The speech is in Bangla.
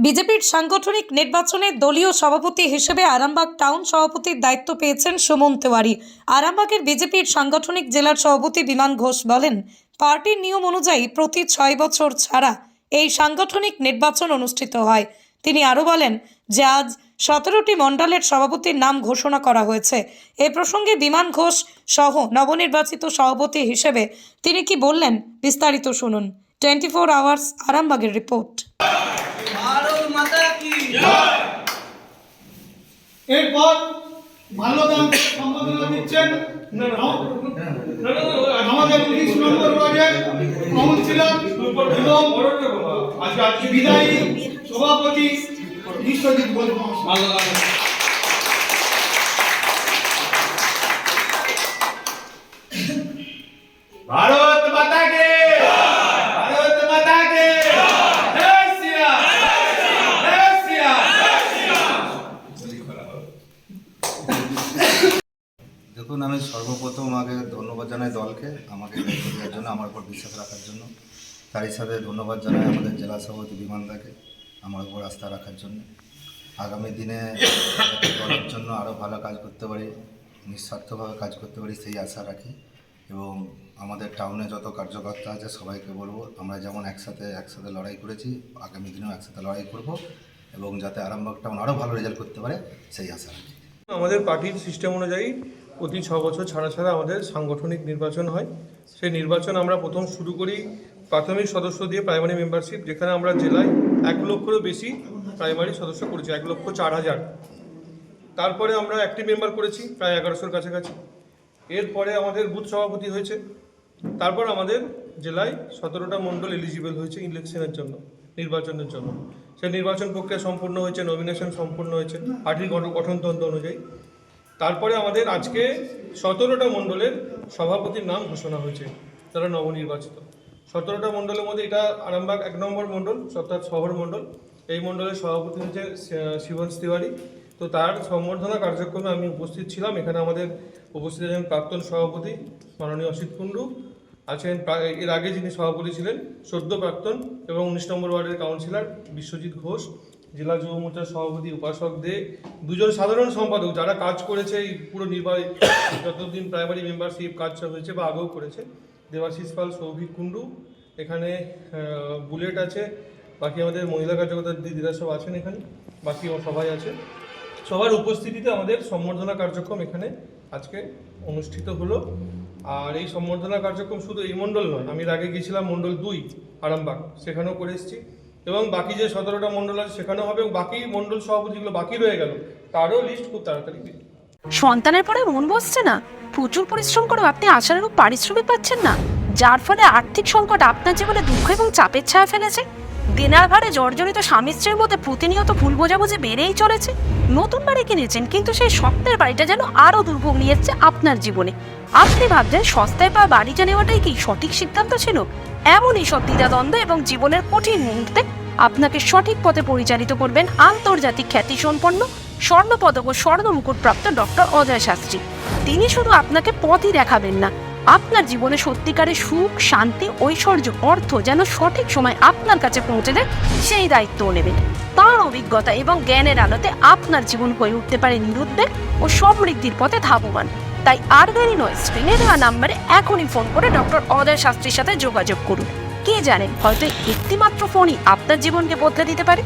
বিজেপির সাংগঠনিক নির্বাচনে দলীয় সভাপতি হিসেবে আরামবাগ টাউন সভাপতির দায়িত্ব পেয়েছেন সুমন তেওয়ারি। আরামবাগের বিজেপির সাংগঠনিক জেলার সভাপতি বিমান ঘোষ বলেন, পার্টির নিয়ম অনুযায়ী প্রতি 6 বছর ছাড়া এই সাংগঠনিক নির্বাচন অনুষ্ঠিত হয়। তিনি আরও বলেন যে আজ 17টি মণ্ডলের সভাপতির নাম ঘোষণা করা হয়েছে। এ প্রসঙ্গে বিমান ঘোষ সহ নবনির্বাচিত সভাপতি হিসেবে তিনি কি বললেন বিস্তারিত শুনুন। 24 আওয়ার্স আরামবাগের রিপোর্ট। এরপর মাল্যদান সম্বোধনা দিচ্ছেন আমাদের 19 নম্বর ওয়ার্ডের কাউন্সিলর এবং বিদায়ী সভাপতি বিশ্বজিৎ ঘোষ। भारत माता के भारत माता के जय सिया जय सिया দেখুন, আমি সর্বপ্রথম আগে ধন্যবাদ জানাই দলকে আমাকে দায়িত্ব দেওয়ার জন্য, আমার উপর বিশ্বাস রাখার জন্য। তারই সাথে ধন্যবাদ জানাই আমাদের জেলা সভাপতি বিমানদাকে আমার উপর আস্থা রাখার জন্য। আগামী দিনে দলের জন্য আরও ভালো কাজ করতে পারি, নিঃস্বার্থভাবে কাজ করতে পারি সেই আশা রাখি। এবং আমাদের টাউনে যত কার্যকর্তা আছে সবাইকে বলবো, আমরা যেমন একসাথে লড়াই করেছি, আগামী দিনেও একসাথে লড়াই করব এবং যাতে আরামবাগ টাউন আরও ভালো রেজাল্ট করতে পারে সেই আশা রাখি। আমাদের পার্টির সিস্টেম অনুযায়ী প্রতি 6 বছর ছাড়া ছাড়া আমাদের সাংগঠনিক নির্বাচন হয়। সেই নির্বাচন আমরা প্রথম শুরু করি প্রাথমিক সদস্য দিয়ে, প্রাইমারি মেম্বারশিপ, যেখানে আমরা জেলায় 1 লক্ষেরও বেশি প্রাইমারি সদস্য করেছি, 1,04,000। তারপরে আমরা অ্যাক্টিভ মেম্বার করেছি প্রায় 1100-র কাছাকাছি। এরপরে আমাদের বুথ সভাপতি হয়েছে। তারপর আমাদের জেলায় 17টা মণ্ডল এলিজিবল হয়েছে ইলেকশনের জন্য, নির্বাচনের জন্য। সেই নির্বাচন প্রক্রিয়া সম্পূর্ণ হয়েছে, নমিনেশন সম্পূর্ণ হয়েছে পার্টির গঠনতন্ত্র অনুযায়ী। তারপরে আমাদের আজকে 17টা মণ্ডলের সভাপতির নাম ঘোষণা হয়েছে, তারা নবনির্বাচিত। 17টা মণ্ডলের মধ্যে এটা আরামবাগ 1 নম্বর মণ্ডল, অর্থাৎ শহর মণ্ডল। এই মণ্ডলের সভাপতি হচ্ছে শিবন তিওয়ারি। তো তার সম্বর্ধনা কার্যক্রমে আমি উপস্থিত ছিলাম। এখানে আমাদের উপস্থিত আছেন প্রাক্তন সভাপতি মাননীয় অসিত কুণ্ডু আছেন, এর আগে যিনি সভাপতি ছিলেন সদ্য প্রাক্তন, এবং 19 নম্বর ওয়ার্ডের কাউন্সিলর বিশ্বজিৎ ঘোষ, জেলা যুব মোর্চার সভাপতি উপাসক দে, 2জন সাধারণ সম্পাদক যারা কাজ করেছে এই পুরো নির্বাচন যতদিন প্রাইমারি মেম্বারশিপ কাজ হয়েছে বা আগেও করেছে, দেবাশিস পাল, সৌভিক কুণ্ডু, এখানে বুলেট আছে, বাকি আমাদের মহিলা কার্যকর্তার দিদিরা সব আছেন এখানে, বাকি সবাই আছে। সবার উপস্থিতিতে আমাদের সম্বর্ধনা কার্যক্রম এখানে আজকে অনুষ্ঠিত হলো। আর এই সম্বর্ধনা কার্যক্রম শুধু এই মণ্ডল নয়, আমি এর আগে গিয়েছিলাম মণ্ডল 2 আরামবাগ, সেখানেও করে এসেছি, এবং বাকি যে 17টা মণ্ডল আছে সেখানেও হবে। এবং বাকি মণ্ডল সভাপতিগুলো বাকি রয়ে গেল, তারও লিস্ট খুব তাড়াতাড়ি দিই। সন্তানের পরে মন বসছে না, প্রচুর পরিশ্রম করেও আপনি আশানুরূপ পারিশ্রমিক পাচ্ছেন না, যার ফলে আর্থিক সংকট আপনার জীবনে দুঃখ এবং চাপের ছায়া ফেলেছে। দিনার ভারে জর্জরিত স্বামী স্ত্রীর মধ্যে প্রতিনিয়ত ভুল বোঝাবুঝি বেড়েই চলেছে। নতুন বাড়ি কিনেছেন, কিন্তু সেই স্বপ্নের বাড়িটা যেন আরও দুর্ভোগ নিয়ে এসেছে আপনার জীবনে। আপনি ভাবছেন সস্তায় পাওয়া বাড়িটা নেওয়াটাই কি সঠিক সিদ্ধান্ত ছিল? এমনই সব দ্বিধাদ্বন্দ্ব এবং জীবনের কঠিন মুহূর্তে আপনাকে সঠিক পথে পরিচালিত করবেন আন্তর্জাতিক খ্যাতিসম্পন্ন স্বর্ণপদক ও স্বর্ণ মুকুটপ্রাপ্ত ডক্টর অজয় শাস্ত্রী। তিনি শুধু আপনাকে পথই দেখাবেন না, আপনার জীবনে সত্যিকারের সুখ, শান্তি, ঐশ্বর্য, অর্থ যেন সঠিক সময় আপনার কাছে পৌঁছে দেয় সেই দায়িত্বও নেবেন। তাঁর অভিজ্ঞতা এবং জ্ঞানের আলোতে আপনার জীবন হয়ে উঠতে পারে নিরুদ্বেগ ও সমৃদ্ধির পথে ধাবমান। তাই আর দেরি নয়, স্ক্রিনে দেওয়া নাম্বারে এখনই ফোন করে ডক্টর অজয় শাস্ত্রীর সাথে যোগাযোগ করুন। কে জানেন, হয়তো একটিমাত্র ফোনই আপনার জীবনকে বদলে দিতে পারে।